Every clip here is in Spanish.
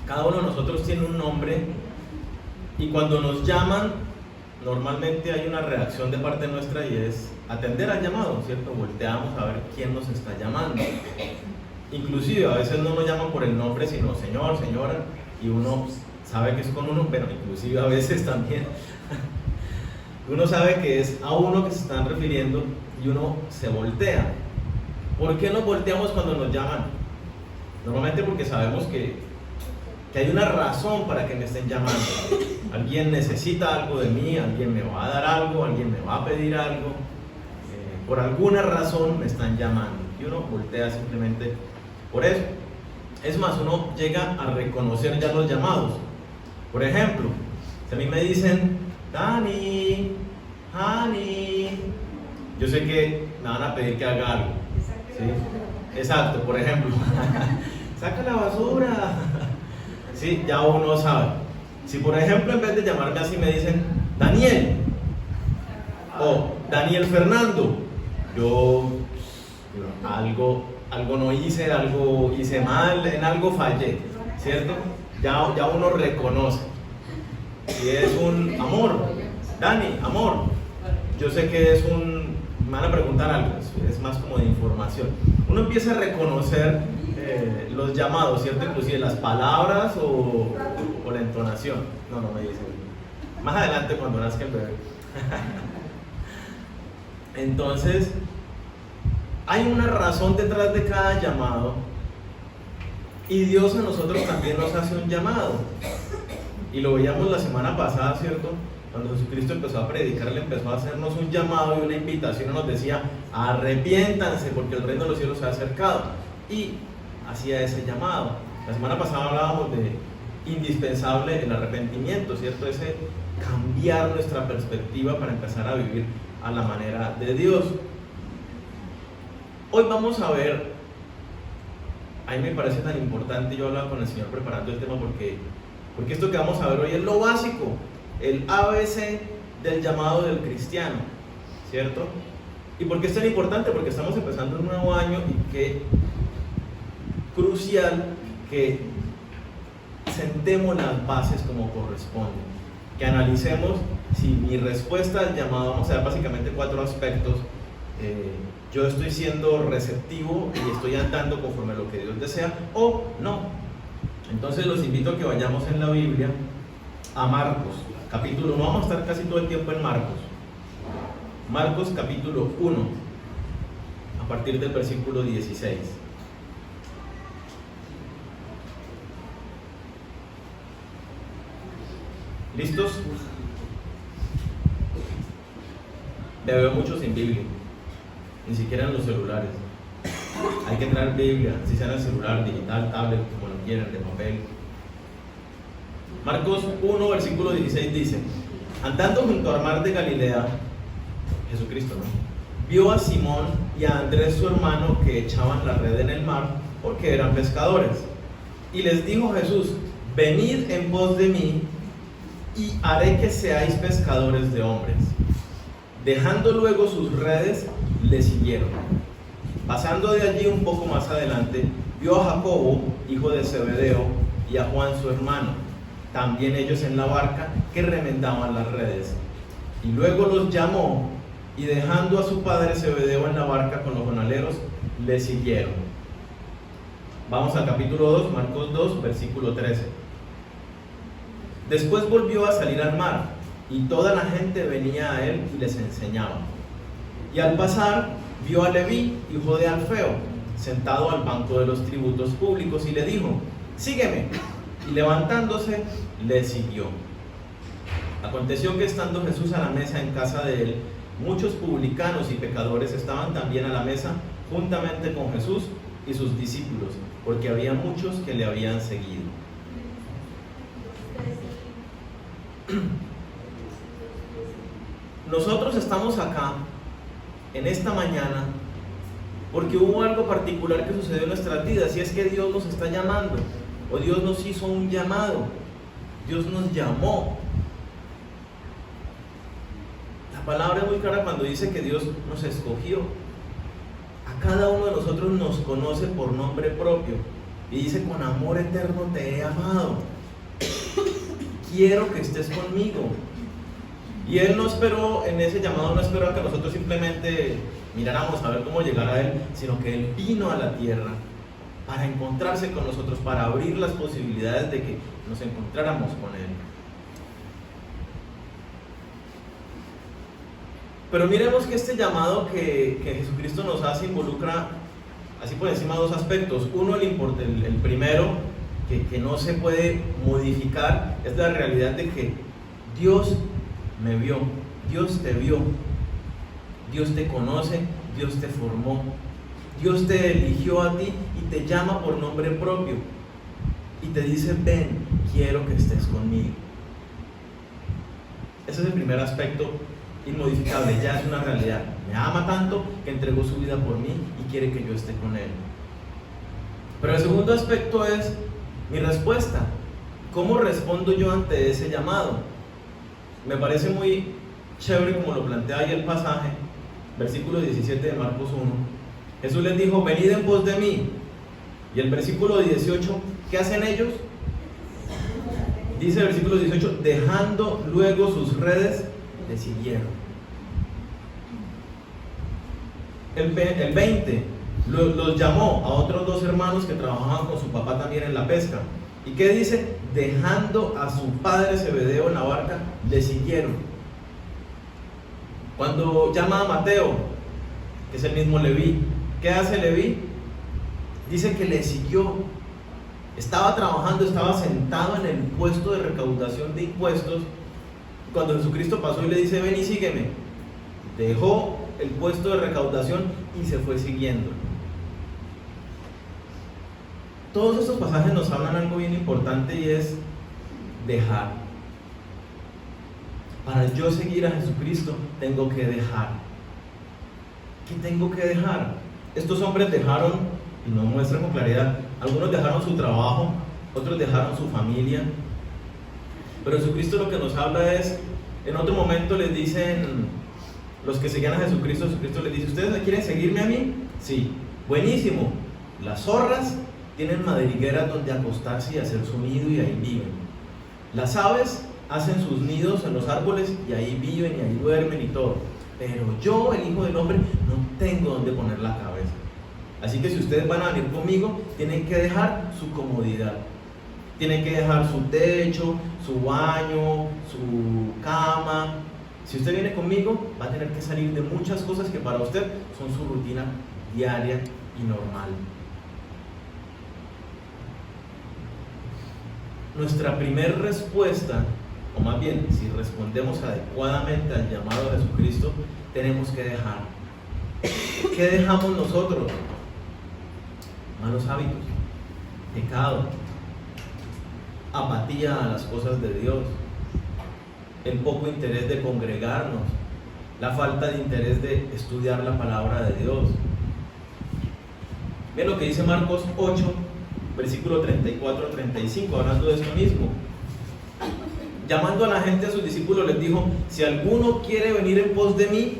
Cada uno de nosotros tiene un nombre y cuando nos llaman, normalmente hay una reacción de parte nuestra y es atender al llamado, ¿cierto? Volteamos a ver quién nos está llamando. Inclusive a veces no nos llaman por el nombre, sino señor, señora, y uno sabe que es con uno, pero inclusive a veces también uno sabe que es a uno que se están refiriendo y uno se voltea. ¿Por qué nos volteamos cuando nos llaman? Normalmente porque sabemos que hay una razón para que me estén llamando. Alguien necesita algo de mí, alguien me va a dar algo, alguien me va a pedir algo. Por alguna razón me están llamando y uno voltea simplemente por eso. Es más, uno llega a reconocer ya los llamados. Por ejemplo, si a mí me dicen Dani, Hani, yo sé que me van a pedir que haga algo, ¿sí? Exacto, por ejemplo, saca la basura. Sí, ya uno sabe. Si por ejemplo en vez de llamarme así me dicen Daniel o Daniel Fernando, yo algo no hice, algo hice mal, en algo fallé, ¿cierto? Ya uno reconoce. Si es un amor, Dani, amor, yo sé que es me van a preguntar algo, es más como de información. Uno empieza a reconocer los llamados, ¿cierto? Inclusive las palabras o la entonación. No me dice. Más adelante cuando nazca el bebé. Entonces, hay una razón detrás de cada llamado y Dios a nosotros también nos hace un llamado. Y lo veíamos la semana pasada, ¿cierto? Cuando Jesucristo empezó a predicar, Él empezó a hacernos un llamado y una invitación, nos decía, arrepiéntanse porque el reino de los cielos se ha acercado. Y hacía ese llamado. La semana pasada hablábamos de indispensable el arrepentimiento, ¿cierto? Ese cambiar nuestra perspectiva para empezar a vivir a la manera de Dios. Hoy vamos a ver, a mí me parece tan importante, yo hablaba con el Señor preparando el tema porque esto que vamos a ver hoy es lo básico, el ABC del llamado del cristiano, ¿cierto? ¿Y por qué es tan importante? Porque estamos empezando un nuevo año y qué crucial que sentemos las bases como corresponde, que analicemos si mi respuesta al llamado, vamos a ver básicamente 4 aspectos. Yo estoy siendo receptivo y estoy andando conforme a lo que Dios desea o no. Entonces los invito a que vayamos en la Biblia a Marcos, capítulo 1, vamos a estar casi todo el tiempo en Marcos capítulo 1, a partir del versículo 16. ¿Listos? Veo mucho sin Biblia, ni siquiera en los celulares. Hay que traer Biblia, si sea en el celular, digital, tablet, como lo quieran, de papel. Marcos 1, versículo 16 dice: andando junto al mar de Galilea, Jesucristo, ¿no?, vio a Simón y a Andrés su hermano que echaban la red en el mar porque eran pescadores. Y les dijo Jesús: venid en pos de mí y haré que seáis pescadores de hombres. Dejando luego sus redes, le siguieron. Pasando de allí un poco más adelante, vio a Jacobo, hijo de Zebedeo, y a Juan su hermano, también ellos en la barca, que remendaban las redes. Y luego los llamó, y dejando a su padre Zebedeo en la barca con los jornaleros, le siguieron. Vamos al capítulo 2, Marcos 2, versículo 13. Después volvió a salir al mar, y toda la gente venía a él y les enseñaba. Y al pasar, vio a Leví, hijo de Alfeo, sentado al banco de los tributos públicos, y le dijo: sígueme. Y levantándose, le siguió. Aconteció que estando Jesús a la mesa en casa de él, muchos publicanos y pecadores estaban también a la mesa juntamente con Jesús y sus discípulos, porque había muchos que le habían seguido. Nosotros estamos acá en esta mañana porque hubo algo particular que sucedió en nuestras vidas, y es que Dios nos está llamando, o Dios nos hizo un llamado, Dios nos llamó. La palabra es muy clara cuando dice que Dios nos escogió. A cada uno de nosotros nos conoce por nombre propio, Y dice, con amor eterno te he amado. Quiero que estés conmigo. Y Él no esperó, en ese llamado no esperó a que nosotros simplemente miráramos a ver cómo llegar a Él, sino que Él vino a la tierra para encontrarse con nosotros, para abrir las posibilidades de que nos encontráramos con Él. Pero miremos que este llamado que Jesucristo nos hace involucra, así por encima, dos aspectos. Uno, el primero, que no se puede modificar, es la realidad de que Dios me vio, Dios te vio, Dios te conoce, Dios te formó, Dios te eligió a ti y te llama por nombre propio y te dice, ven, quiero que estés conmigo. Ese es el primer aspecto inmodificable, ya es una realidad. Me ama tanto que entregó su vida por mí y quiere que yo esté con Él. Pero el segundo aspecto es mi respuesta. ¿Cómo respondo yo ante ese llamado? Me parece muy chévere como lo plantea ahí el pasaje, versículo 17 de Marcos 1. Jesús les dijo, venid en pos de mí. Y el versículo 18, ¿qué hacen ellos? Dice el versículo 18, dejando luego sus redes, le siguieron. El 20, los llamó a otros dos hermanos que trabajaban con su papá también en la pesca. ¿Y qué dice? Dejando a su padre Zebedeo en la barca, le siguieron. Cuando llama a Mateo, que es el mismo Leví, ¿qué hace Leví? Dice que le siguió. Estaba trabajando, estaba sentado en el puesto de recaudación de impuestos. Cuando Jesucristo pasó y le dice, ven y sígueme, dejó el puesto de recaudación y se fue siguiendo. Todos estos pasajes nos hablan algo bien importante y es dejar. Para yo seguir a Jesucristo tengo que dejar. ¿Qué tengo que dejar? Estos hombres dejaron, y nos muestran con claridad, algunos dejaron su trabajo, otros dejaron su familia. Pero Jesucristo lo que nos habla es, en otro momento les dicen, los que seguían a Jesucristo, Jesucristo les dice, ¿ustedes quieren seguirme a mí? Sí, buenísimo. Las zorras tienen madrigueras donde acostarse y hacer su nido y ahí viven. Las aves hacen sus nidos en los árboles y ahí viven y ahí duermen y todo. Pero yo, el Hijo del Hombre, no tengo donde poner la cabeza. Así que si ustedes van a venir conmigo, tienen que dejar su comodidad. Tienen que dejar su techo, su baño, su cama. Si usted viene conmigo, va a tener que salir de muchas cosas que para usted son su rutina diaria y normal. Nuestra primera respuesta, o más bien, si respondemos adecuadamente al llamado de Jesucristo, tenemos que dejar. ¿Qué dejamos nosotros? Malos hábitos, pecado, apatía a las cosas de Dios, el poco interés de congregarnos, la falta de interés de estudiar la palabra de Dios. Miren lo que dice Marcos 8, versículo 34-35, hablando de esto mismo. Llamando a la gente, a sus discípulos, les dijo, si alguno quiere venir en pos de mí,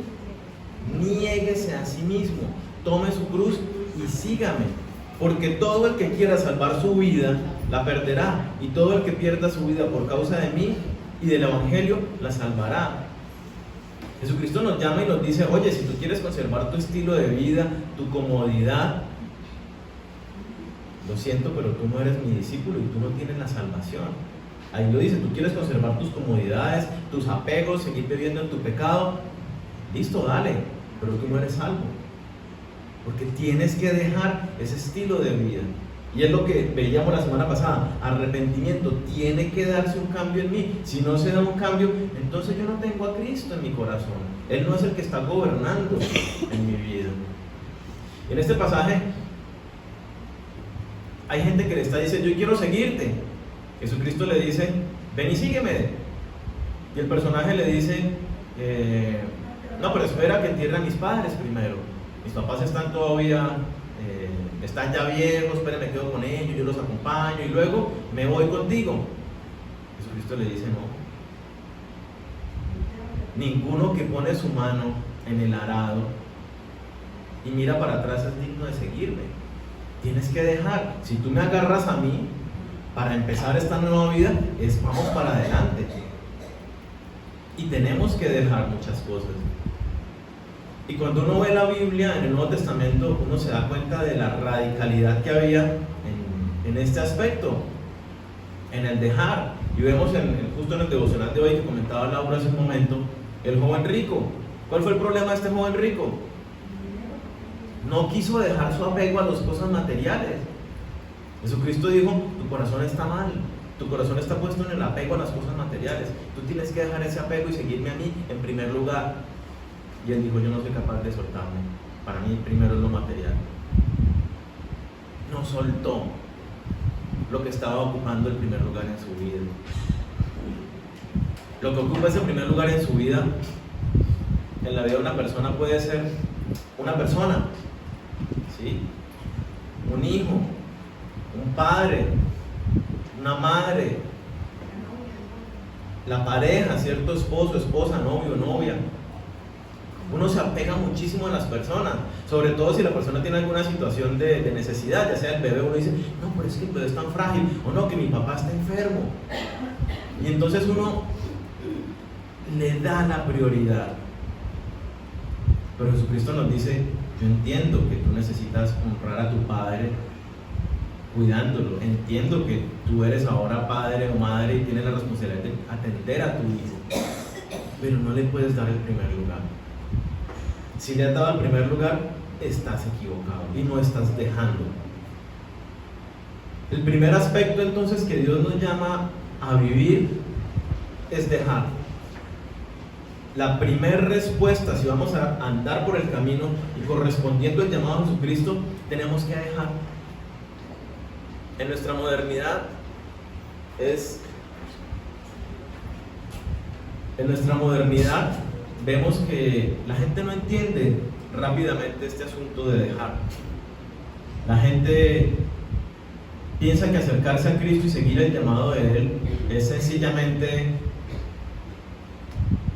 niéguese a sí mismo, tome su cruz y sígame. Porque todo el que quiera salvar su vida, la perderá. Y todo el que pierda su vida por causa de mí y del Evangelio, la salvará. Jesucristo nos llama y nos dice, oye, si tú quieres conservar tu estilo de vida, tu comodidad, lo siento, pero tú no eres mi discípulo y tú no tienes la salvación. Ahí lo dice, tú quieres conservar tus comodidades, tus apegos, seguir viviendo en tu pecado. Listo, dale, pero tú no eres salvo. Porque tienes que dejar ese estilo de vida. Y es lo que veíamos la semana pasada, arrepentimiento. Tiene que darse un cambio en mí. Si no se da un cambio, entonces yo no tengo a Cristo en mi corazón. Él no es el que está gobernando en mi vida. En este pasaje hay gente que le está diciendo, yo quiero seguirte. Jesucristo le dice, ven y sígueme. Y el personaje le dice, no, pero espera que entierren a mis padres primero. Mis papás están todavía, están ya viejos, espera, me quedo con ellos, yo los acompaño y luego me voy contigo. Jesucristo le dice, no. Ninguno que pone su mano en el arado y mira para atrás es digno de seguirme. tienes que dejar. Si tú me agarras a mí para empezar esta nueva vida, vamos para adelante. Y tenemos que dejar muchas cosas. Y cuando uno ve la Biblia en el Nuevo Testamento, uno se da cuenta de la radicalidad que había en este aspecto, en el dejar. Y vemos justo en el devocional de hoy que comentaba Laura hace un momento, el joven rico. ¿Cuál fue el problema de este joven rico? No quiso dejar su apego a las cosas materiales. Jesucristo dijo, tu corazón está mal, tu corazón está puesto en el apego a las cosas materiales. Tú tienes que dejar ese apego y seguirme a mí en primer lugar. Y él dijo, yo no soy capaz de soltarme. Para mí primero es lo material. No soltó lo que estaba ocupando el primer lugar en su vida. Lo que ocupa ese primer lugar en su vida, en la vida de una persona, puede ser una persona, ¿sí? Un hijo, un padre, una madre, la pareja, cierto, esposo, esposa, novio, novia. Uno se apega muchísimo a las personas, sobre todo si la persona tiene alguna situación de necesidad, ya sea el bebé, uno dice, no, pero es que el bebé es tan frágil, o no, que mi papá está enfermo. Y entonces uno le da la prioridad. Pero Jesucristo nos dice, yo entiendo que tú necesitas honrar a tu padre cuidándolo, entiendo que tú eres ahora padre o madre y tienes la responsabilidad de atender a tu hijo, pero no le puedes dar el primer lugar. Si le has dado el primer lugar, estás equivocado y no estás dejando. El primer aspecto entonces que Dios nos llama a vivir es dejar. La primera respuesta, si vamos a andar por el camino y correspondiendo al llamado a Jesucristo, tenemos que dejar. En nuestra modernidad vemos que la gente no entiende rápidamente este asunto de dejar. La gente piensa que acercarse a Cristo y seguir el llamado de Él es sencillamente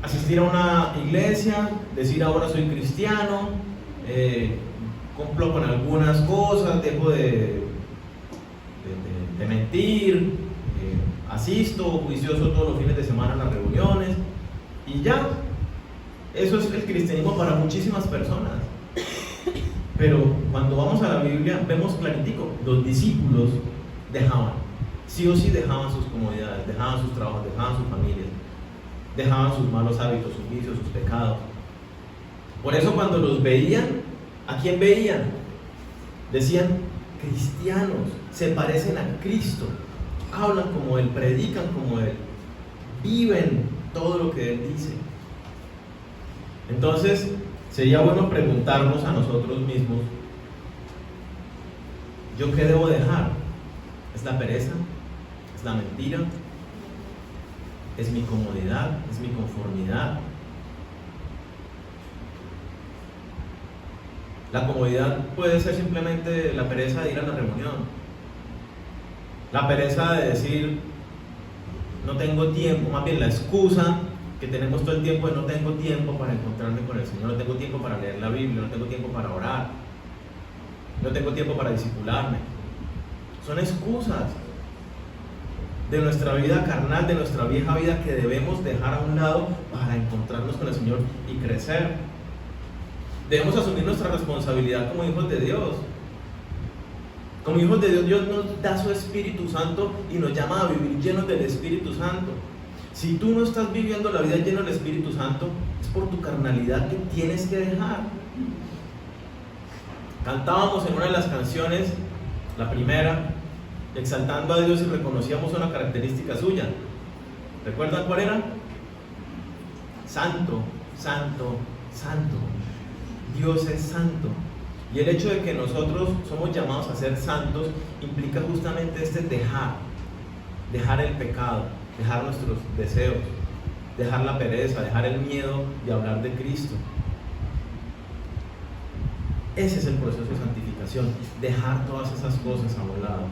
asistir a una iglesia, decir ahora soy cristiano, cumplo con algunas cosas, dejo de mentir, asisto juicioso todos los fines de semana a las reuniones y ya. Eso es el cristianismo para muchísimas personas. Pero cuando vamos a la Biblia vemos claritico, los discípulos dejaban, sí o sí dejaban sus comodidades, dejaban sus trabajos, dejaban sus familias, dejaban sus malos hábitos, sus vicios, sus pecados. Por eso cuando los veían, ¿a quién veían? Decían, cristianos, se parecen a Cristo, hablan como Él, predican como Él, viven todo lo que Él dice. Entonces, sería bueno preguntarnos a nosotros mismos, ¿yo qué debo dejar? ¿Es la pereza? ¿Es la mentira? ¿Es mi comodidad? ¿Es mi conformidad? La comodidad puede ser simplemente la pereza de ir a la reunión, la pereza de decir no tengo tiempo, más bien la excusa que tenemos todo el tiempo de no tengo tiempo para encontrarme con el Señor, no tengo tiempo para leer la Biblia, no tengo tiempo para orar, no tengo tiempo para discipularme. Son excusas de nuestra vida carnal, de nuestra vieja vida que debemos dejar a un lado para encontrarnos con el Señor y crecer. Debemos asumir nuestra responsabilidad como hijos de Dios. Como hijos de Dios, Dios nos da su Espíritu Santo y nos llama a vivir llenos del Espíritu Santo. Si tú no estás viviendo la vida llena del Espíritu Santo, es por tu carnalidad que tienes que dejar. Cantábamos en una de las canciones, la primera, exaltando a Dios y reconocíamos una característica suya. ¿Recuerdan cuál era? Santo, santo, santo. Dios es santo. Y el hecho de que nosotros somos llamados a ser santos implica justamente este dejar el pecado, dejar nuestros deseos, dejar la pereza, dejar el miedo de hablar de Cristo. Ese es el proceso de santificación, dejar todas esas cosas a un lado.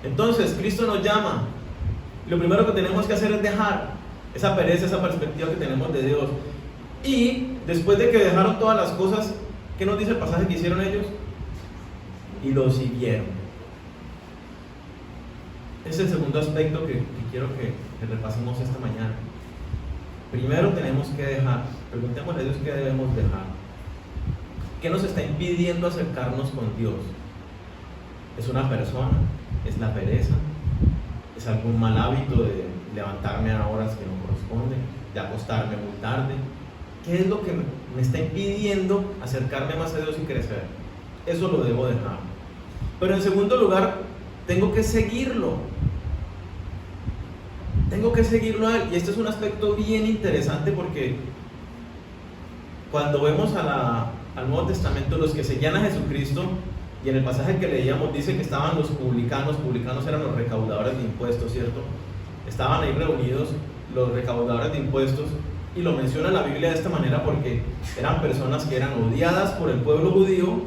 Entonces, Cristo nos llama. Lo primero que tenemos que hacer es dejar esa pereza, esa perspectiva que tenemos de Dios. Y después de que dejaron todas las cosas, ¿qué nos dice el pasaje que hicieron ellos? y lo siguieron. Es el segundo aspecto que quiero que repasemos esta mañana. Primero tenemos que dejar, preguntémosle a Dios qué debemos dejar. ¿Qué nos está impidiendo acercarnos con Dios? ¿Es una persona? ¿Es la pereza? ¿Es algún mal hábito de levantarme a horas que no corresponden? ¿De acostarme muy tarde? ¿Qué es lo que me está impidiendo acercarme más a Dios y crecer? Eso lo debo dejar. Pero en segundo lugar, tengo que seguirlo. Tengo que seguirlo a Él. Y este es un aspecto bien interesante porque cuando vemos al Nuevo Testamento, los que seguían a Jesucristo, y en el pasaje que leíamos dice que estaban los publicanos eran los recaudadores de impuestos, ¿cierto? Estaban ahí reunidos los recaudadores de impuestos, y lo menciona la Biblia de esta manera porque eran personas que eran odiadas por el pueblo judío,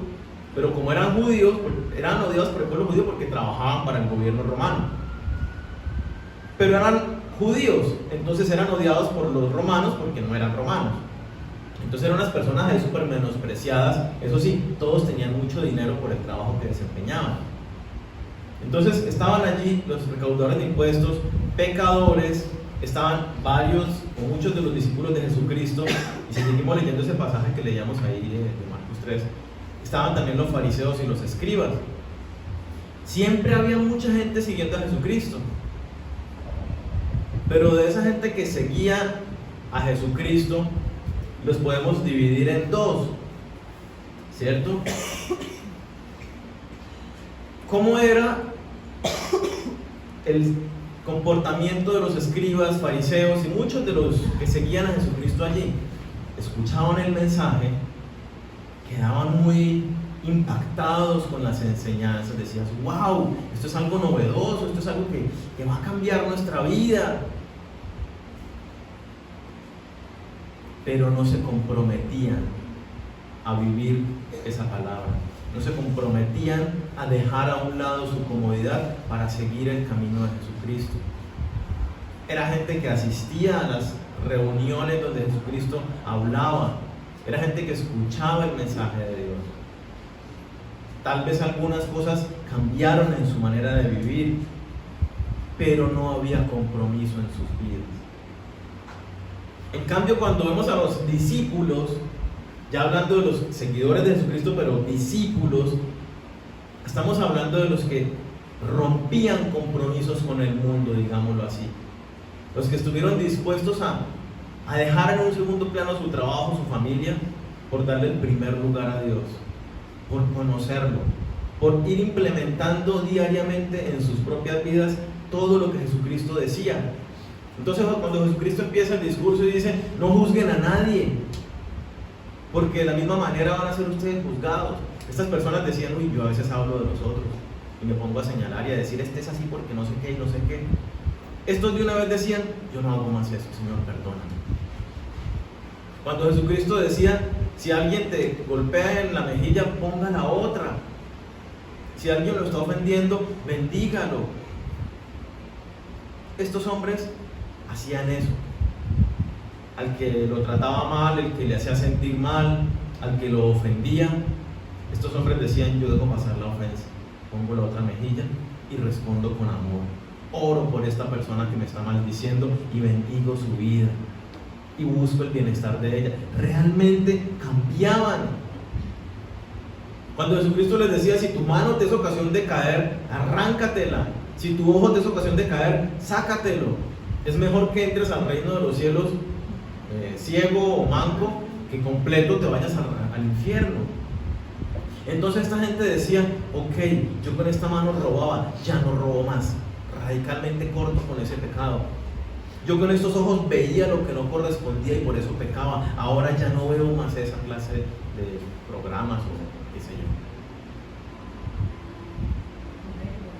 pero como eran judíos, eran odiados por el pueblo judío porque trabajaban para el gobierno romano. Pero eran judíos, entonces eran odiados por los romanos porque no eran romanos. Entonces eran unas personas ahí súper menospreciadas. Eso sí, todos tenían mucho dinero por el trabajo que desempeñaban. Entonces estaban allí los recaudadores de impuestos, pecadores, estaban varios o muchos de los discípulos de Jesucristo, y si seguimos leyendo ese pasaje que leíamos ahí de Marcos 3, estaban también los fariseos y los escribas. Siempre había mucha gente siguiendo a Jesucristo, pero de esa gente que seguía a Jesucristo los podemos dividir en dos, ¿cierto? ¿Cómo era el comportamiento de los escribas, fariseos y muchos de los que seguían a Jesucristo allí? Escuchaban el mensaje, quedaban muy impactados con las enseñanzas, decías, wow, esto es algo novedoso, esto es algo que va a cambiar nuestra vida. Pero no se comprometían a vivir esa palabra, no se comprometían a dejar a un lado su comodidad para seguir el camino de Jesucristo. Era gente que asistía a las reuniones donde Jesucristo hablaba, era gente que escuchaba el mensaje de Dios. Tal vez algunas cosas cambiaron en su manera de vivir, pero no había compromiso en sus vidas. En cambio, cuando vemos a los discípulos, ya hablando de los seguidores de Jesucristo, pero discípulos, estamos hablando de los que rompían compromisos con el mundo, digámoslo así. Los que estuvieron dispuestos a dejar en un segundo plano su trabajo, su familia, por darle el primer lugar a Dios, por conocerlo, por ir implementando diariamente en sus propias vidas todo lo que Jesucristo decía. Entonces, cuando Jesucristo empieza el discurso y dice, no juzguen a nadie, porque de la misma manera van a ser ustedes juzgados. Estas personas decían, uy, yo a veces hablo de los otros y me pongo a señalar y a decir, este es así porque no sé qué y no sé qué. Estos de una vez decían, yo no hago más eso, Señor, perdóname. Cuando Jesucristo decía, si alguien te golpea en la mejilla, ponga la otra. Si alguien lo está ofendiendo, bendígalo. Estos hombres hacían eso. Al que lo trataba mal, el que le hacía sentir mal, al que lo ofendía, estos hombres decían, yo dejo pasar la ofensa, pongo la otra mejilla y respondo con amor. Oro por esta persona que me está maldiciendo y bendigo su vida y busco el bienestar de ella. Realmente cambiaban. Cuando Jesucristo les decía, si tu mano te es ocasión de caer, arráncatela. Si tu ojo te es ocasión de caer, sácatelo. Es mejor que entres al reino de los cielos ciego o manco, que completo te vayas al infierno. Entonces esta gente decía, ok, yo con esta mano robaba, ya no robo más. Radicalmente corto con ese pecado. Yo con estos ojos veía lo que no correspondía y por eso pecaba. Ahora ya no veo más esa clase de programas o qué sé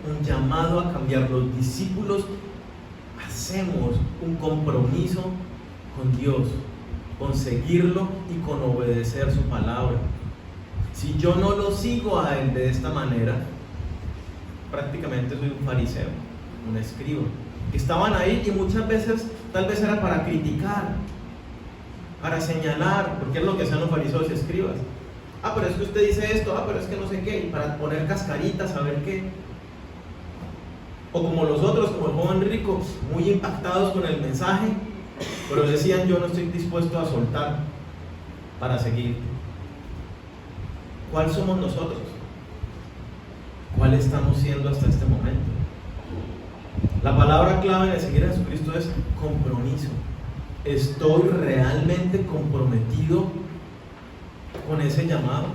yo. Un llamado a cambiar. Los discípulos hacemos un compromiso con Dios, con seguirlo y con obedecer su palabra. Si yo no lo sigo a Él de esta manera, prácticamente soy un fariseo, un escriba, que estaban ahí y muchas veces tal vez era para criticar, para señalar, porque es lo que hacían los fariseos y escribas. Ah, pero es que usted dice esto, pero es que no sé qué, y para poner cascaritas, a ver qué. O como los otros, como el joven rico, muy impactados con el mensaje, pero decían: yo no estoy dispuesto a soltar para seguir. ¿Cuál somos nosotros? ¿Cuál estamos siendo hasta este momento? La palabra clave de seguir a Jesucristo es compromiso. ¿Estoy realmente comprometido con ese llamado?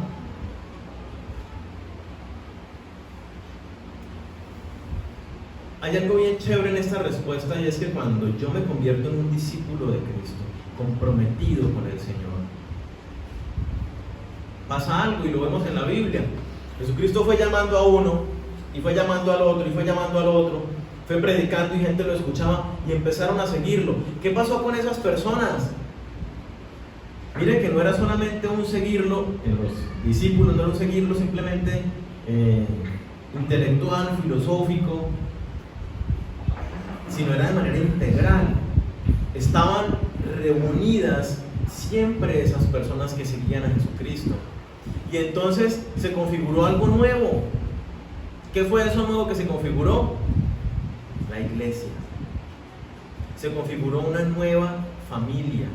Hay algo bien chévere en esta respuesta, y es que cuando yo me convierto en un discípulo de Cristo, comprometido con el Señor, pasa algo, y lo vemos en la Biblia. Jesucristo fue llamando a uno, y fue llamando al otro, y fue llamando al otro, fue predicando y gente lo escuchaba y empezaron a seguirlo. ¿Qué pasó con esas personas? Mire que no era solamente un seguirlo en los discípulos, no era un seguirlo simplemente intelectual, filosófico, sino era de manera integral. Estaban reunidas siempre esas personas que seguían a Jesucristo. Y entonces se configuró algo nuevo. ¿Qué fue eso nuevo que se configuró? La iglesia. Se configuró una nueva familia,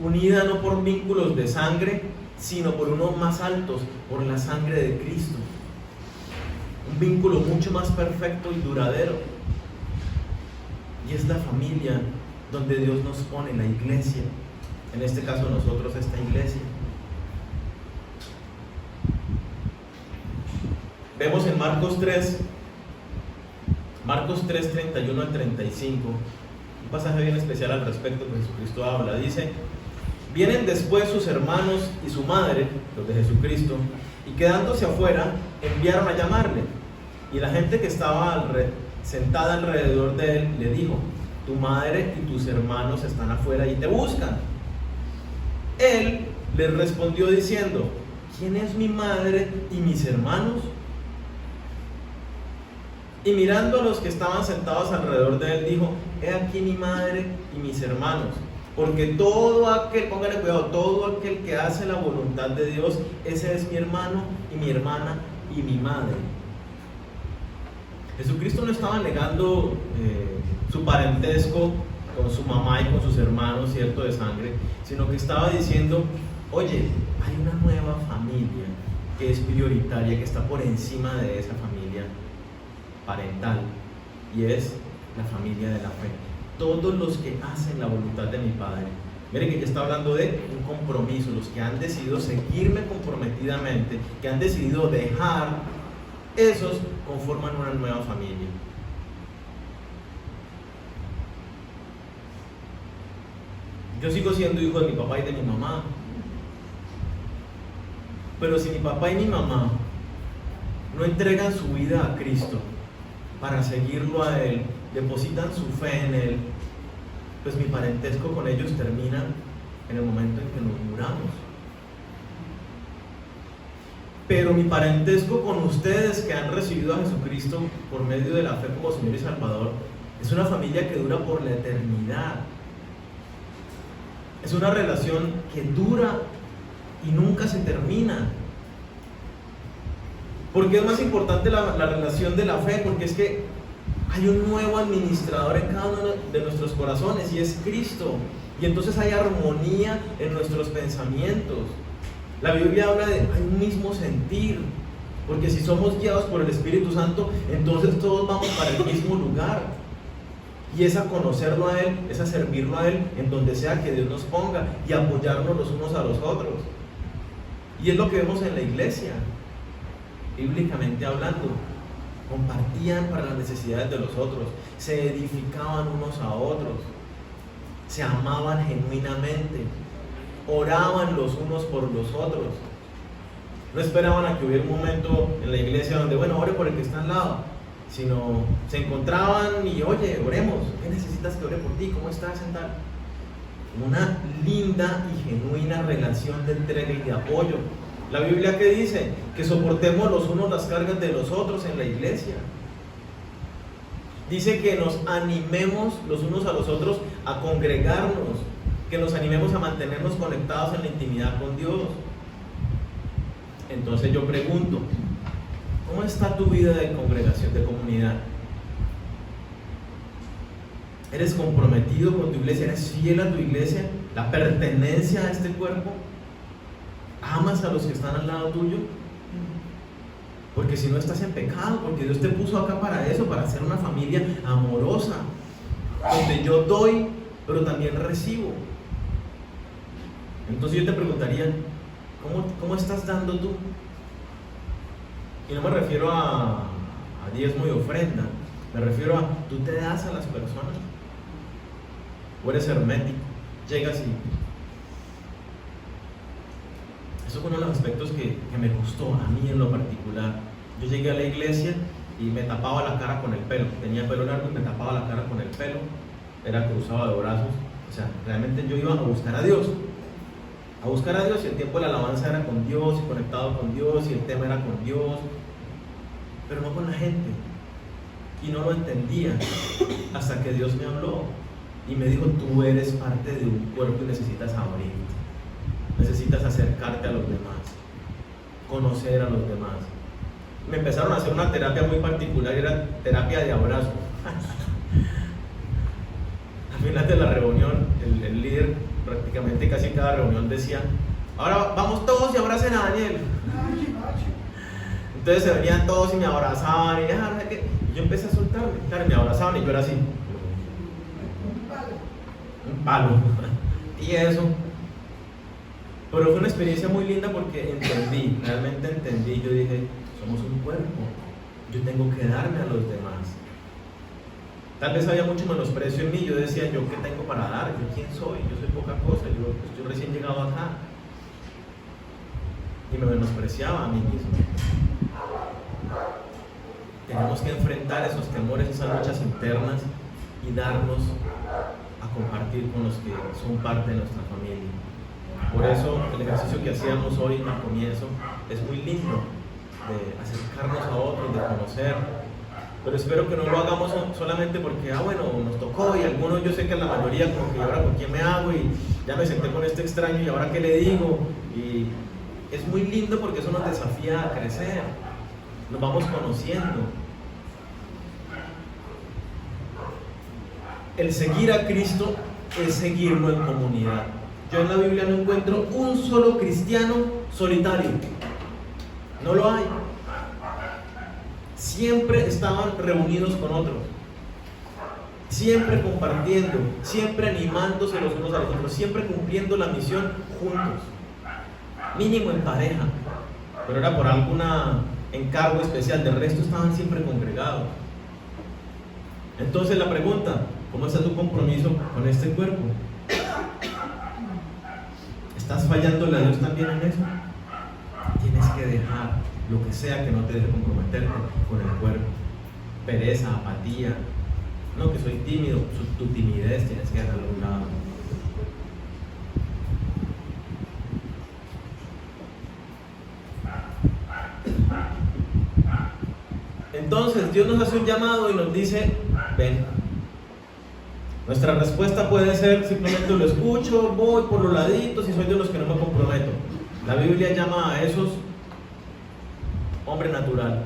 unida no por vínculos de sangre, sino por unos más altos, por la sangre de Cristo. Un vínculo mucho más perfecto y duradero. Y es la familia donde Dios nos pone, la iglesia. En este caso nosotros, esta iglesia. Vemos en Marcos 3, 31 al 35, un pasaje bien especial al respecto que Jesucristo habla. Dice: vienen después sus hermanos y su madre, los de Jesucristo, y quedándose afuera, enviaron a llamarle. Y la gente que estaba sentada alrededor de él le dijo: tu madre y tus hermanos están afuera y te buscan. Él les respondió diciendo: ¿quién es mi madre y mis hermanos? Y mirando a los que estaban sentados alrededor de él, dijo: he aquí mi madre y mis hermanos, porque todo aquel, póngale cuidado, todo aquel que hace la voluntad de Dios, ese es mi hermano y mi hermana y mi madre. Jesucristo no estaba negando su parentesco con su mamá y con sus hermanos, cierto, de sangre, sino que estaba diciendo: oye, hay una nueva familia que es prioritaria, que está por encima de esa familia parental, y es la familia de la fe. Todos los que hacen la voluntad de mi Padre. Miren que ya está hablando de un compromiso, los que han decidido seguirme comprometidamente, que han decidido dejar, esos conforman una nueva familia. Yo sigo siendo hijo de mi papá y de mi mamá, pero si mi papá y mi mamá no entregan su vida a Cristo para seguirlo a Él, depositan su fe en Él, pues mi parentesco con ellos termina en el momento en que nos muramos. Pero mi parentesco con ustedes que han recibido a Jesucristo por medio de la fe como Señor y Salvador, es una familia que dura por la eternidad. Es una relación que dura y nunca se termina. ¿Por qué es más importante la relación de la fe? Porque es que hay un nuevo administrador en cada uno de nuestros corazones, y es Cristo. Y entonces hay armonía en nuestros pensamientos. La Biblia habla de hay un mismo sentir, porque si somos guiados por el Espíritu Santo, entonces todos vamos para el mismo lugar. Y es a conocerlo a Él, es a servirlo a Él en donde sea que Dios nos ponga, y apoyarnos los unos a los otros. Y es lo que vemos en la iglesia. Bíblicamente hablando, compartían para las necesidades de los otros, se edificaban unos a otros, se amaban genuinamente, oraban los unos por los otros. No esperaban a que hubiera un momento en la iglesia donde, bueno, ore por el que está al lado, sino se encontraban y, oye, oremos, ¿qué necesitas que ore por ti? ¿Cómo estás? Una linda y genuina relación de entrega y de apoyo. La Biblia, ¿qué dice? Que soportemos los unos las cargas de los otros en la iglesia. Dice que nos animemos los unos a los otros a congregarnos, que nos animemos a mantenernos conectados en la intimidad con Dios. Entonces yo pregunto, ¿cómo está tu vida de congregación, de comunidad? ¿Eres comprometido con tu iglesia? ¿Eres fiel a tu iglesia? ¿La pertenencia a este cuerpo? ¿Amas a los que están al lado tuyo? Porque si no, estás en pecado, porque Dios te puso acá para eso, para ser una familia amorosa, donde yo doy, pero también recibo. Entonces yo te preguntaría, ¿cómo estás dando tú? Y no me refiero a diezmo y ofrenda, me refiero a, ¿tú te das a las personas? ¿O eres hermético? Llegas y... Eso fue uno de los aspectos que me gustó a mí en lo particular. Yo llegué a la iglesia y me tapaba la cara con el pelo. Tenía pelo largo y me tapaba la cara con el pelo. Era cruzado de brazos. O sea, realmente yo iba a buscar a Dios. A buscar a Dios, y el tiempo de la alabanza era con Dios y conectado con Dios y el tema era con Dios, pero no con la gente. Y no lo entendía hasta que Dios me habló y me dijo: tú eres parte de un cuerpo y necesitas abrirte. Necesitas acercarte a los demás, conocer a los demás. Me empezaron a hacer una terapia muy particular, era terapia de abrazo. Al final de la reunión, el líder prácticamente casi en cada reunión decía: ahora vamos todos y abracen a Daniel. Entonces se venían todos y me abrazaban y yo empecé a soltarme, claro, me abrazaban y yo era así, un palo. Y eso. Pero fue una experiencia muy linda porque entendí, realmente entendí. Yo dije: somos un cuerpo, yo tengo que darme a los demás. Tal vez había mucho menosprecio en mí. Yo decía: ¿yo qué tengo para dar? ¿Yo quién soy? Yo soy poca cosa, yo estoy recién llegado acá. Y me menospreciaba a mí mismo. Tenemos que enfrentar esos temores, esas luchas internas y darnos a compartir con los que son parte de nuestra familia. Por eso el ejercicio que hacíamos hoy al comienzo es muy lindo, de acercarnos a otros, de conocer. Pero espero que no lo hagamos solamente porque, bueno, nos tocó, y algunos, yo sé que la mayoría como que ahora con quién me hago y ya me senté con este extraño y ahora qué le digo. Y es muy lindo porque eso nos desafía a crecer, nos vamos conociendo. El seguir a Cristo es seguirlo en comunidad. Yo en la Biblia no encuentro un solo cristiano solitario, no lo hay. Siempre estaban reunidos con otros, siempre compartiendo, siempre animándose los unos a los otros, siempre cumpliendo la misión juntos, mínimo en pareja, pero era por algún encargo especial. Del resto estaban siempre congregados. Entonces la pregunta: ¿cómo está tu compromiso con este cuerpo? ¿Estás fallándole a Dios también en eso? Tienes que dejar lo que sea que no te deje comprometerte con el cuerpo. Pereza, apatía, no, que soy tímido, tu timidez tienes que dejarlo a un lado. Entonces Dios nos hace un llamado y nos dice: ven. Nuestra respuesta puede ser simplemente: lo escucho, voy por los laditos y soy de los que no me comprometo. La Biblia llama a esos hombre natural,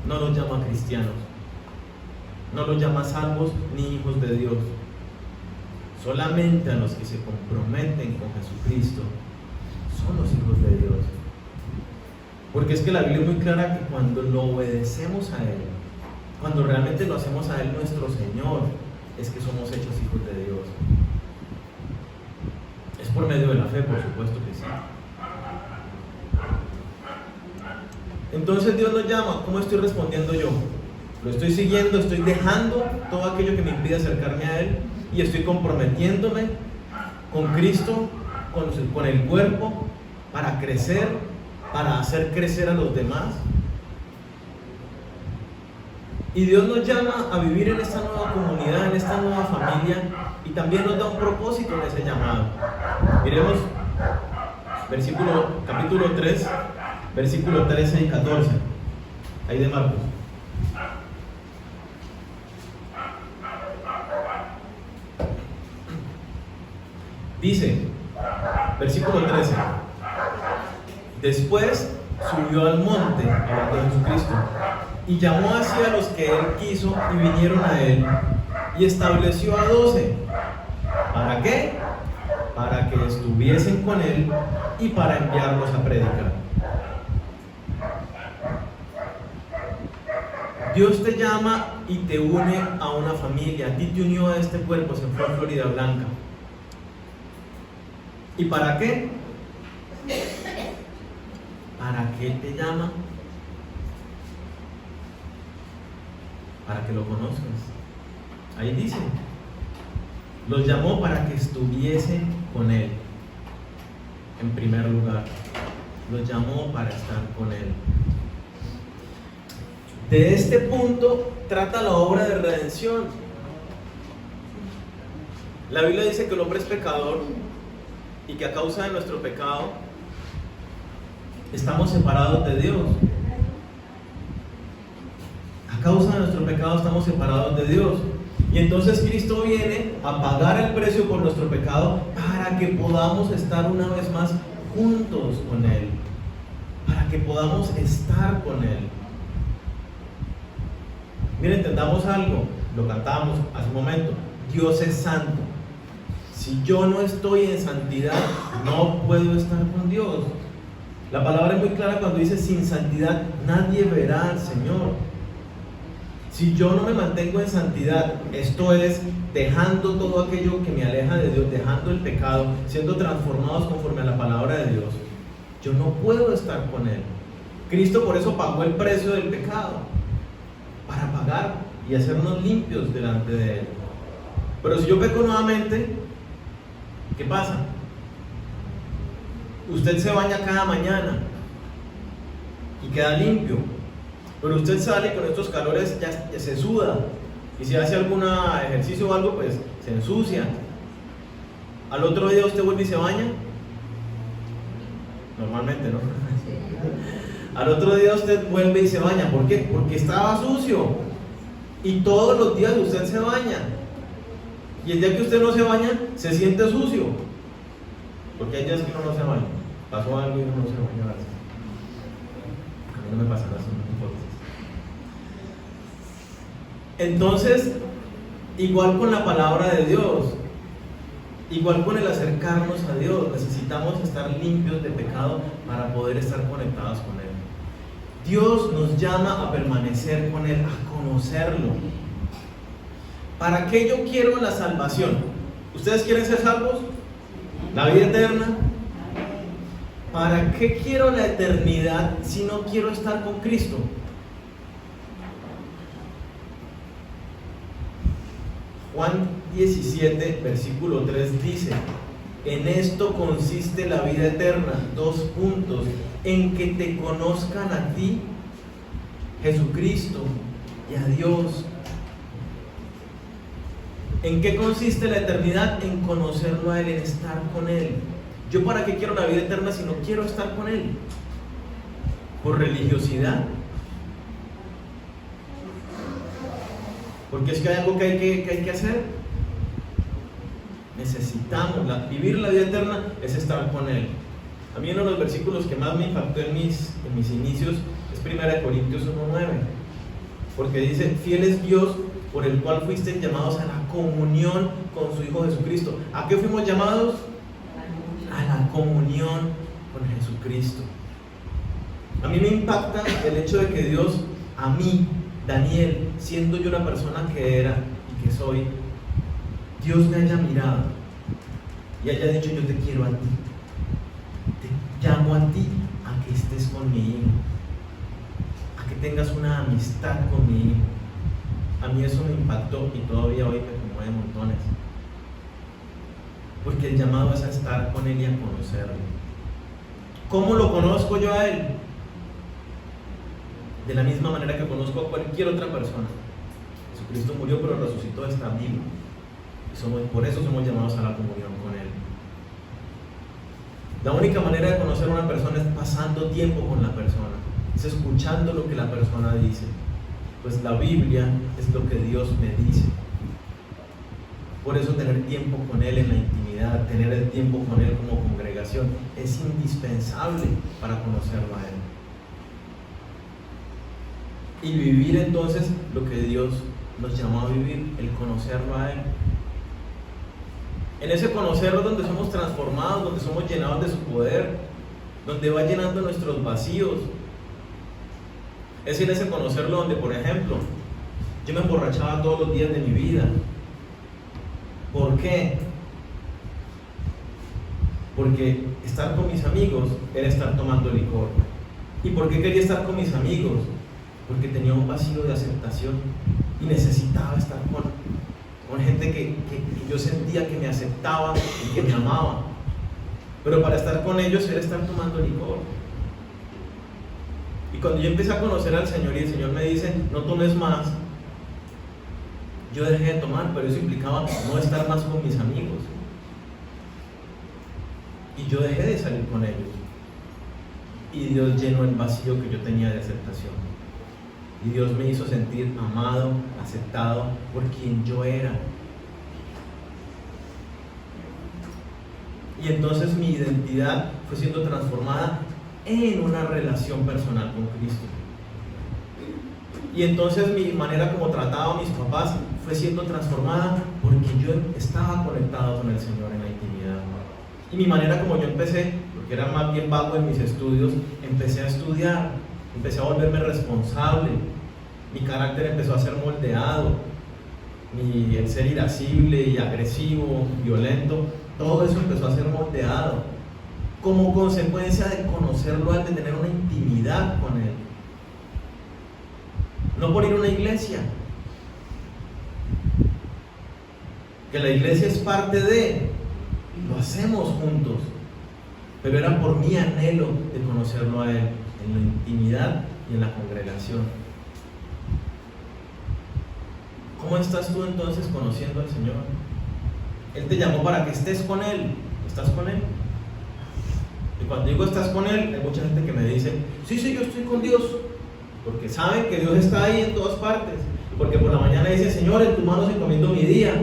no los llama cristianos, no los llama salvos ni hijos de Dios. Solamente a los que se comprometen con Jesucristo son los hijos de Dios. Porque es que la Biblia es muy clara que cuando lo obedecemos a Él, cuando realmente lo hacemos a Él nuestro Señor, es que somos hechos hijos de Dios. Es por medio de la fe, por supuesto que sí. Entonces Dios nos llama. ¿Cómo estoy respondiendo yo? ¿Lo estoy siguiendo? ¿Estoy dejando todo aquello que me impide acercarme a Él? ¿Y estoy comprometiéndome con Cristo, con el cuerpo, para crecer, para hacer crecer a los demás? Y Dios nos llama a vivir en esta nueva comunidad, en esta nueva familia, y también nos da un propósito en ese llamado. Miremos capítulo 3, versículo 13 y 14, ahí de Marcos. Dice, versículo 13, después subió al monte, hablando de Jesucristo, y llamó así a los que él quiso y vinieron a él, y estableció a 12. ¿Para qué? Para que estuviesen con él y para enviarlos a predicar. Dios te llama y te une a una familia. A ti te unió a este cuerpo, se fue a Florida Blanca. ¿Y para qué? ¿Para qué Él te llama? Para que lo conozcas. Ahí dice, los llamó para que estuviesen con Él. En primer lugar, los llamó para estar con Él. De este punto trata la obra de redención. La Biblia dice que el hombre es pecador y que a causa de nuestro pecado estamos separados de Dios. A causa de nuestro pecado estamos separados de Dios. Y entonces Cristo viene a pagar el precio por nuestro pecado para que podamos estar una vez más juntos con Él. Para que podamos estar con Él. Miren, entendamos algo, lo cantamos hace un momento, Dios es santo. Si yo no estoy en santidad, no puedo estar con Dios. La palabra es muy clara cuando dice, sin santidad nadie verá al Señor. Si yo no me mantengo en santidad, esto es, dejando todo aquello que me aleja de Dios, dejando el pecado, siendo transformados conforme a la palabra de Dios, yo no puedo estar con Él. Cristo por eso pagó el precio del pecado, para pagar y hacernos limpios delante de Él. Pero si yo peco nuevamente, ¿qué pasa? Usted se baña cada mañana y queda limpio, pero usted sale con estos calores, ya se suda, y si hace algún ejercicio o algo, pues se ensucia. Al otro día usted vuelve y se baña, normalmente, ¿no? Al otro día usted vuelve y se baña. ¿Por qué? Porque estaba sucio. Y todos los días usted se baña. Y el día que usted no se baña, se siente sucio. Porque hay días que uno no se baña. Pasó algo y uno no se baña. A mí no me pasa nada. Entonces, igual con la palabra de Dios, igual con el acercarnos a Dios, necesitamos estar limpios de pecado para poder estar conectados con Él. Dios nos llama a permanecer con Él, a conocerlo. ¿Para qué yo quiero la salvación? ¿Ustedes quieren ser salvos? ¿La vida eterna? ¿Para qué quiero la eternidad si no quiero estar con Cristo? Juan 17, versículo 3 dice, en esto consiste la vida eterna, 2 puntos, en que te conozcan a ti, Jesucristo, y a Dios. ¿En qué consiste la eternidad? En conocerlo a Él, en estar con Él. ¿Yo para qué quiero la vida eterna si no quiero estar con Él? ¿Por religiosidad? Porque es que hay algo que hay que hacer. Necesitamos, vivir la vida eterna es estar con Él. A mí uno de los versículos que más me impactó en mis inicios es 1 Corintios 1:9, porque dice, fiel es Dios por el cual fuisteis llamados a la comunión con su Hijo Jesucristo. ¿A qué fuimos llamados? A la comunión con Jesucristo. A mí me impacta el hecho de que Dios, a mí, Daniel, siendo yo la persona que era y que soy, Dios me haya mirado y haya dicho, yo te quiero a ti, te llamo a ti a que estés con mi hijo, a que tengas una amistad con mi hijo. A mí eso me impactó y todavía hoy me conmueve montones, porque el llamado es a estar con Él y a conocerlo. ¿Cómo lo conozco yo a Él? De la misma manera que conozco a cualquier otra persona. Jesucristo murió pero resucitó, está vivo. Y por eso somos llamados a la comunión con Él. La única manera de conocer a una persona es pasando tiempo con la persona, es escuchando lo que la persona dice. Pues la Biblia es lo que Dios me dice. Por eso tener tiempo con Él en la intimidad intimidad, tener el tiempo con Él como congregación, es indispensable para conocerlo a Él. Y vivir entonces lo que Dios nos llamó a vivir, el conocerlo a Él. En ese conocerlo donde somos transformados, donde somos llenados de su poder, donde va llenando nuestros vacíos. Es en ese conocerlo donde, por ejemplo, yo me emborrachaba todos los días de mi vida. ¿Por qué? Porque estar con mis amigos era estar tomando licor. ¿Y por qué quería estar con mis amigos? Porque tenía un vacío de aceptación y necesitaba estar con gente que yo sentía que me aceptaba y que me amaba. Pero para estar con ellos era estar tomando licor. Y cuando yo empecé a conocer al Señor y el Señor me dice, no tomes más, yo dejé de tomar, pero eso implicaba no estar más con mis amigos. Y yo dejé de salir con ellos. Y Dios llenó el vacío que yo tenía de aceptación. Y Dios me hizo sentir amado, aceptado por quien yo era. Y entonces mi identidad fue siendo transformada en una relación personal con Cristo. Y entonces mi manera como trataba a mis papás fue siendo transformada porque yo estaba conectado con el Señor en la intimidad. Y mi manera como yo empecé, porque era más bien vago en mis estudios, empecé a estudiar, empecé a volverme responsable, mi carácter empezó a ser moldeado, el ser irascible y agresivo, violento, todo eso empezó a ser moldeado como consecuencia de conocerlo, de tener una intimidad con Él. No por ir a una iglesia, que la iglesia es parte de, lo hacemos juntos, pero era por mi anhelo de conocerlo a Él, en la intimidad y en la congregación. ¿Cómo estás tú entonces conociendo al Señor? Él te llamó para que estés con Él. ¿Estás con Él? Y cuando digo estás con Él, hay mucha gente que me dice, sí, yo estoy con Dios, porque saben que Dios está ahí en todas partes, y porque por la mañana dice, Señor, en tus manos encomiendo mi día,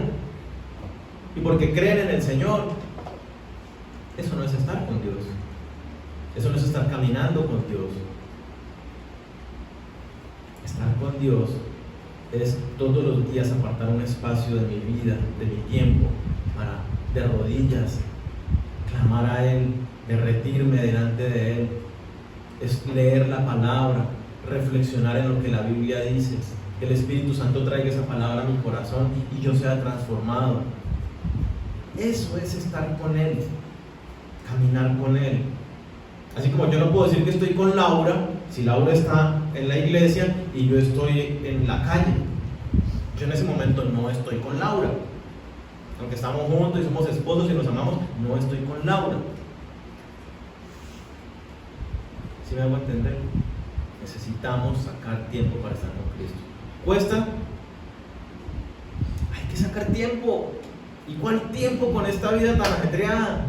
y porque creen en el Señor. Eso no es estar con Dios, eso no es estar caminando con Dios. Estar con Dios es todos los días apartar un espacio de mi vida, de mi tiempo, para de rodillas clamar a Él, derretirme delante de Él, es leer la palabra, reflexionar en lo que la Biblia dice, que el Espíritu Santo traiga esa palabra a mi corazón y yo sea transformado. Eso es estar con Él, caminar con Él. Así como yo no puedo decir que estoy con Laura si Laura está en la iglesia y yo estoy en la calle. Yo en ese momento no estoy con Laura. Aunque estamos juntos y somos esposos y nos amamos, no estoy con Laura. ¿Sí me hago entender? Necesitamos sacar tiempo para estar con Cristo. ¿Cuesta? Hay que sacar tiempo. ¿Y cuál tiempo con esta vida tan ajetreada?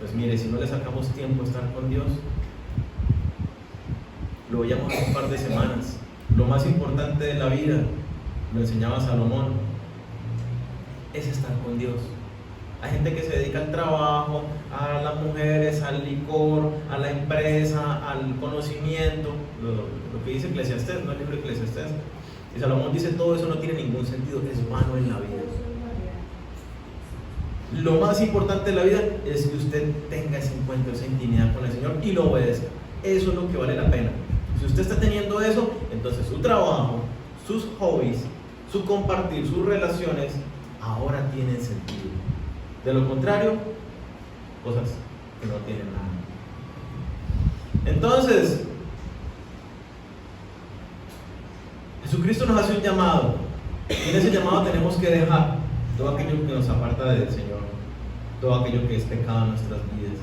Pues mire, si no le sacamos tiempo a estar con Dios, lo veíamos hace un par de semanas. Lo más importante de la vida, lo enseñaba Salomón, es estar con Dios. Hay gente que se dedica al trabajo, a las mujeres, al licor, a la empresa, al conocimiento, lo que dice Eclesiastés, no el libro de Eclesiastés. Y Salomón dice, todo eso no tiene ningún sentido, es vano en la vida. Lo más importante de la vida es que usted tenga ese encuentro, esa intimidad con el Señor y lo obedezca. Eso es lo que vale la pena. Si usted está teniendo eso, entonces su trabajo, sus hobbies, su compartir, sus relaciones, ahora tienen sentido. De lo contrario, cosas que no tienen nada. Entonces, Jesucristo nos hace un llamado, y en ese llamado tenemos que dejar todo aquello que nos aparta del Señor, todo aquello que es pecado en nuestras vidas.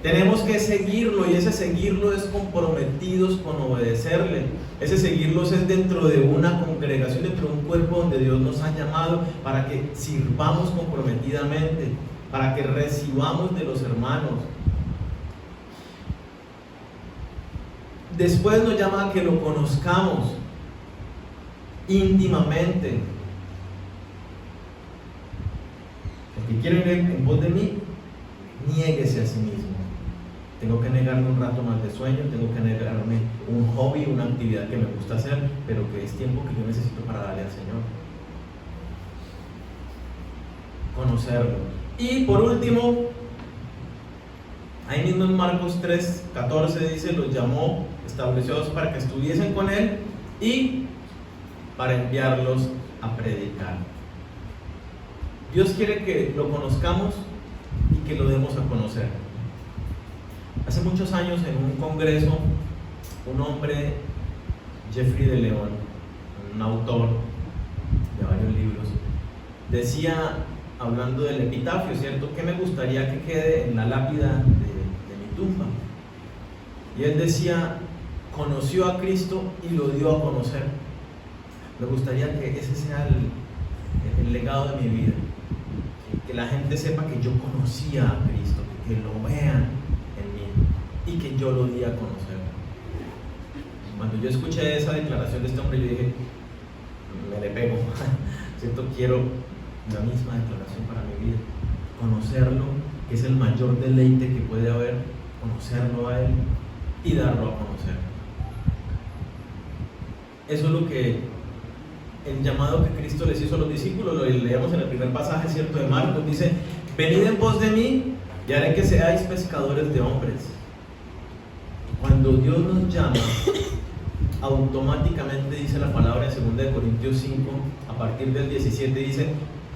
Tenemos que seguirlo, y ese seguirlo es comprometidos con obedecerle. Ese seguirlo es dentro de una congregación, dentro de un cuerpo donde Dios nos ha llamado para que sirvamos comprometidamente, para que recibamos de los hermanos. Después nos llama a que lo conozcamos íntimamente. que quiere ir en pos de mí, niéguese a sí mismo. Tengo que negarme un rato más de sueño, tengo que negarme un hobby, una actividad que me gusta hacer, pero que es tiempo que yo necesito para darle al Señor. Conocerlo. Y por último, ahí mismo en Marcos 3:14 dice, los llamó, estableció para que estuviesen con Él y para enviarlos a predicar. Dios quiere que lo conozcamos y que lo demos a conocer. Hace muchos años en un congreso, un hombre, Jeffrey de León, un autor de varios libros, decía, hablando del epitafio, ¿cierto? ¿Qué me gustaría que quede en la lápida de mi tumba? Y él decía, conoció a Cristo y lo dio a conocer. Me gustaría que ese sea el legado de mi vida, que la gente sepa que yo conocía a Cristo, que lo vean en mí y que yo lo di a conocer. Cuando yo escuché esa declaración de este hombre, yo dije, me le pego, ¿cierto? Quiero la misma declaración para mi vida, conocerlo, que es el mayor deleite que puede haber, conocerlo a Él y darlo a conocer. Eso es lo que el llamado que Cristo les hizo a los discípulos, lo leemos en el primer pasaje, ¿cierto?, de Marcos, dice, venid en pos de mí y haré que seáis pescadores de hombres. Cuando Dios nos llama, automáticamente dice la palabra en 2 Corintios 5, a partir del 17 dice,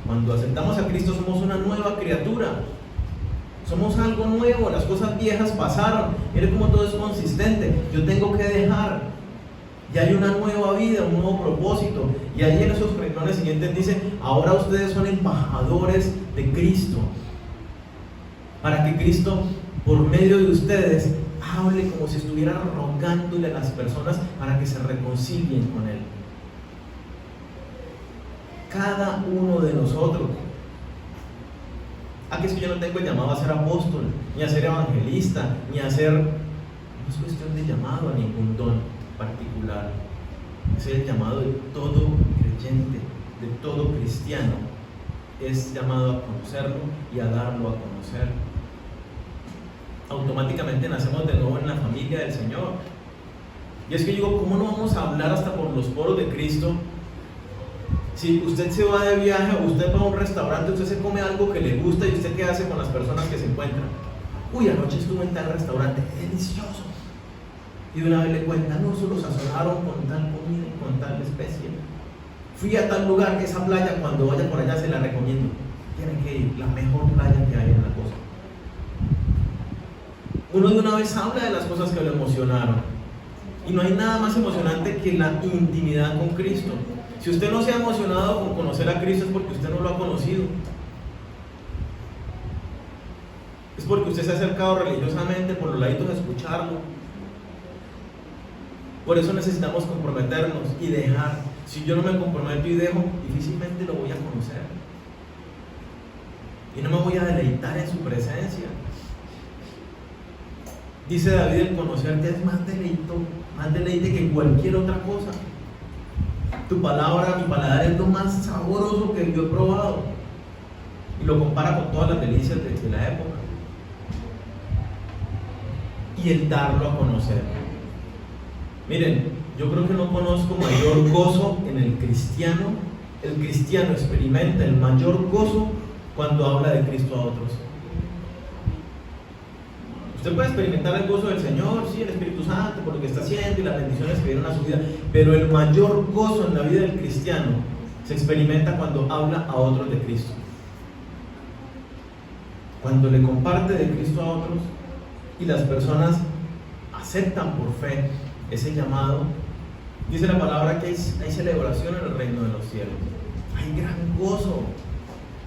cuando aceptamos a Cristo somos una nueva criatura, somos algo nuevo, las cosas viejas pasaron, mire cómo todo es consistente, yo tengo que dejar, y hay una nueva vida, un nuevo propósito, y ahí en esos renglones siguientes dice, ahora ustedes son embajadores de Cristo, para que Cristo, por medio de ustedes, hable como si estuviera rogándole a las personas para que se reconcilien con Él. Cada uno de nosotros. Aquí es que yo no tengo el llamado a ser apóstol, ni a ser evangelista, ni a ser... No es cuestión de llamado a ningún don particular. Es el llamado de todo creyente, de todo cristiano. Es llamado a conocerlo y a darlo a conocer. Automáticamente nacemos de nuevo en la familia del Señor. Y es que digo, ¿cómo no vamos a hablar hasta por los poros de Cristo? Si usted se va de viaje o usted va a un restaurante, usted se come algo que le gusta y usted qué hace con las personas que se encuentran. Uy, anoche estuve en tal restaurante, delicioso. Y de una vez le cuentan, no, solo sazonaron con tal comida y con tal especie. Fui a tal lugar, esa playa, cuando vaya por allá se la recomiendo. Tienen que ir, la mejor playa que hay en la costa. Uno de una vez habla de las cosas que lo emocionaron. Y no hay nada más emocionante que la intimidad con Cristo. Si usted no se ha emocionado con conocer a Cristo es porque usted no lo ha conocido. Es porque usted se ha acercado religiosamente por los laditos a escucharlo. Por eso necesitamos comprometernos y dejar. Si yo no me comprometo y dejo, difícilmente lo voy a conocer. Y no me voy a deleitar en su presencia. Dice David, el conocerte es más deleite que cualquier otra cosa. Tu palabra, mi paladar es lo más sabroso que yo he probado. Y lo compara con todas las delicias de la época. Y el darlo a conocer. Miren, yo creo que no conozco mayor gozo en el cristiano. El cristiano experimenta el mayor gozo cuando habla de Cristo a otros. Usted puede experimentar el gozo del Señor, sí, el Espíritu Santo, por lo que está haciendo y las bendiciones que vienen a su vida, pero el mayor gozo en la vida del cristiano se experimenta cuando habla a otros de Cristo. Cuando le comparte de Cristo a otros y las personas aceptan por fe ese llamado, dice la palabra que hay celebración en el reino de los cielos. Hay gran gozo.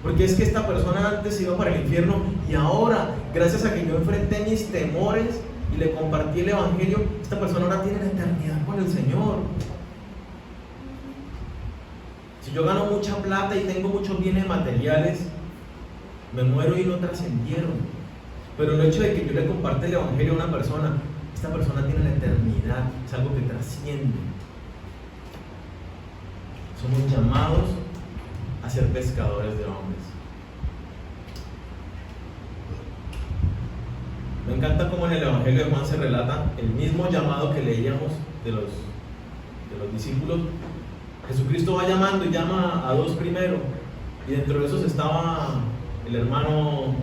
Porque es que esta persona antes iba para el infierno y ahora, gracias a que yo enfrenté mis temores y le compartí el evangelio, esta persona ahora tiene la eternidad con el Señor. Si yo gano mucha plata y tengo muchos bienes materiales, me muero y no trascendieron. Pero el hecho de que yo le comparte el evangelio a una persona, esta persona tiene la eternidad, es algo que trasciende. Somos llamados a ser pescadores de hombres. Me encanta cómo en el Evangelio de Juan se relata el mismo llamado que leíamos de los discípulos. Jesucristo va llamando y llama a dos primero, y dentro de esos estaba el hermano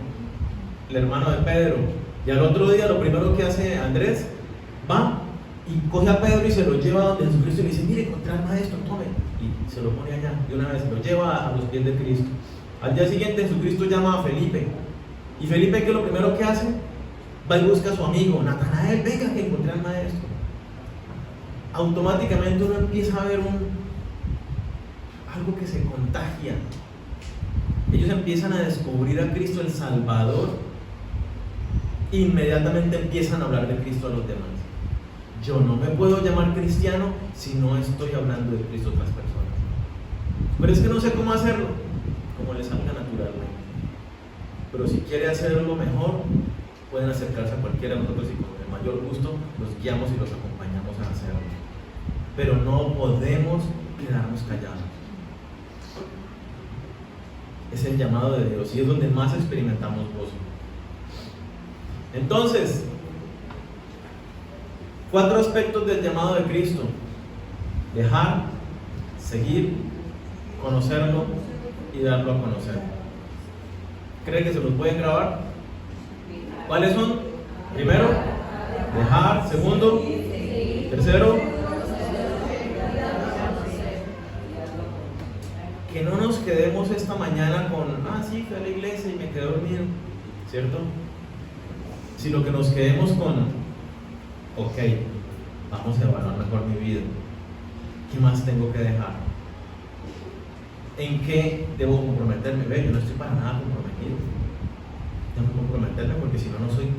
de Pedro. Y al otro día lo primero que hace Andrés, va y coge a Pedro y se lo lleva donde Jesucristo y le dice: mire, encontré al maestro, tome. Y se lo pone allá, y una vez se lo lleva a los pies de Cristo. Al día siguiente Jesucristo llama a Felipe. Y Felipe, ¿qué es lo primero que hace? Va y busca a su amigo Natanael: venga que encontré al maestro. Automáticamente uno empieza a ver algo que se contagia. Ellos empiezan a descubrir a Cristo el Salvador, inmediatamente empiezan a hablar de Cristo a los demás. Yo no me puedo llamar cristiano si no estoy hablando de Cristo a otras personas. Pero es que no sé cómo hacerlo, como les salga naturalmente. Pero si quiere hacerlo mejor, pueden acercarse a cualquiera de nosotros y con el mayor gusto los guiamos y los acompañamos a hacerlo. Pero no podemos quedarnos callados. Es el llamado de Dios y es donde más experimentamos gozo. Entonces, 4 aspectos del llamado de Cristo: dejar, seguir, conocerlo y darlo a conocer. ¿Cree que se los pueden grabar? ¿Cuáles son? Primero, dejar. Segundo, tercero, que no nos quedemos esta mañana con: sí, fui a la iglesia y me quedé dormido, ¿cierto? Sino que nos quedemos con: ok, vamos a evaluar mejor mi vida. ¿Qué más tengo que dejar? ¿En qué debo comprometerme? Yo no estoy para nada comprometido. Tengo que comprometerme porque si no, no soy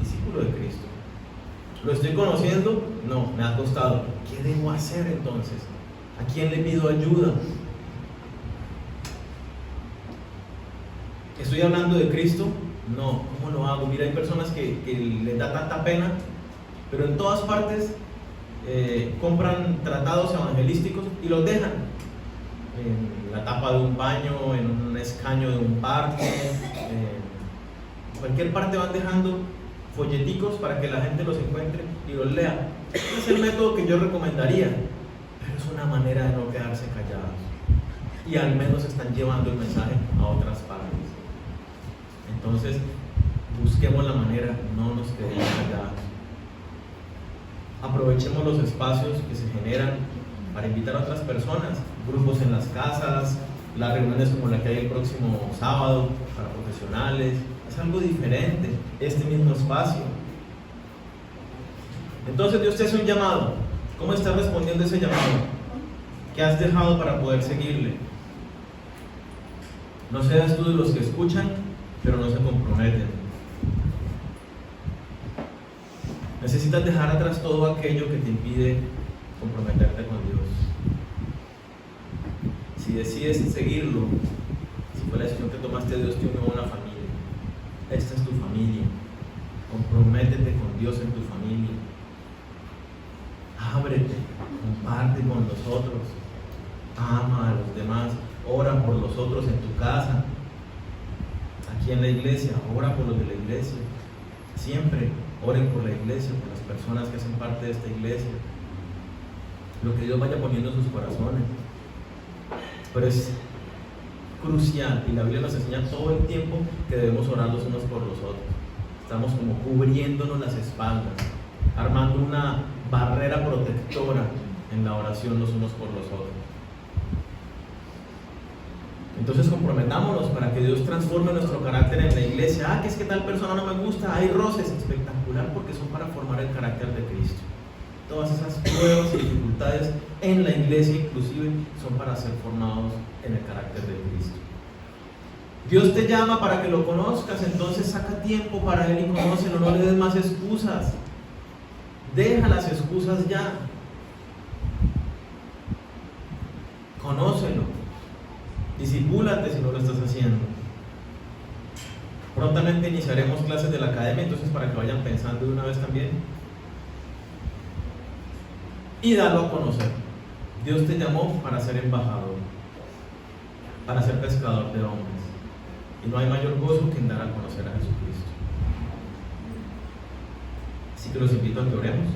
discípulo de Cristo. ¿Lo estoy conociendo? No, me ha costado. ¿Qué debo hacer entonces? ¿A quién le pido ayuda? ¿Estoy hablando de Cristo? No. ¿Cómo lo hago? Mira, hay personas que les da tanta pena, pero en todas partes compran tratados evangelísticos y los dejan en la tapa de un baño, en un escaño de un parque, en cualquier parte van dejando folleticos para que la gente los encuentre y los lea. Ese es el método que yo recomendaría, pero es una manera de no quedarse callados y al menos están llevando el mensaje a otras partes. Entonces, busquemos la manera, no nos quedemos callados. Aprovechemos los espacios que se generan para invitar a otras personas, grupos en las casas, las reuniones como la que hay el próximo sábado para profesionales. Es algo diferente, este mismo espacio. Entonces Dios te hace un llamado. ¿Cómo estás respondiendo a ese llamado? ¿Qué has dejado para poder seguirle? No seas tú de los que escuchan, pero no se comprometen. Necesitas dejar atrás todo aquello que te impide comprometerte con Dios. Si decides seguirlo, si fue la decisión que tomaste, Dios te unió a una familia. Esta es tu familia. Comprométete con Dios en tu familia. Ábrete, comparte con los otros. Ama a los demás. Ora por los otros en tu casa. Aquí en la iglesia, ora por los de la iglesia. Siempre oren por la iglesia, por las personas que hacen parte de esta iglesia. Lo que Dios vaya poniendo en sus corazones. Pero es crucial, y la Biblia nos enseña todo el tiempo que debemos orar los unos por los otros. Estamos como cubriéndonos las espaldas, armando una barrera protectora en la oración los unos por los otros. Entonces comprometámonos para que Dios transforme nuestro carácter en la iglesia. Que es que tal persona no me gusta, hay roces, espectacular, porque son para formar el carácter de Cristo. Todas esas pruebas y dificultades en la iglesia inclusive son para ser formados en el carácter de Cristo. Dios te llama para que lo conozcas, entonces saca tiempo para Él y conócelo, no le des más excusas. Deja las excusas ya. Conócelo. Discipúlate si no lo estás haciendo. Prontamente iniciaremos clases de la academia, entonces para que vayan pensando de una vez también. Y darlo a conocer. Dios te llamó para ser embajador, para ser pescador de hombres. 1 Y no hay mayor gozo que en dar a conocer a Jesucristo. Así que los invito a que oremos.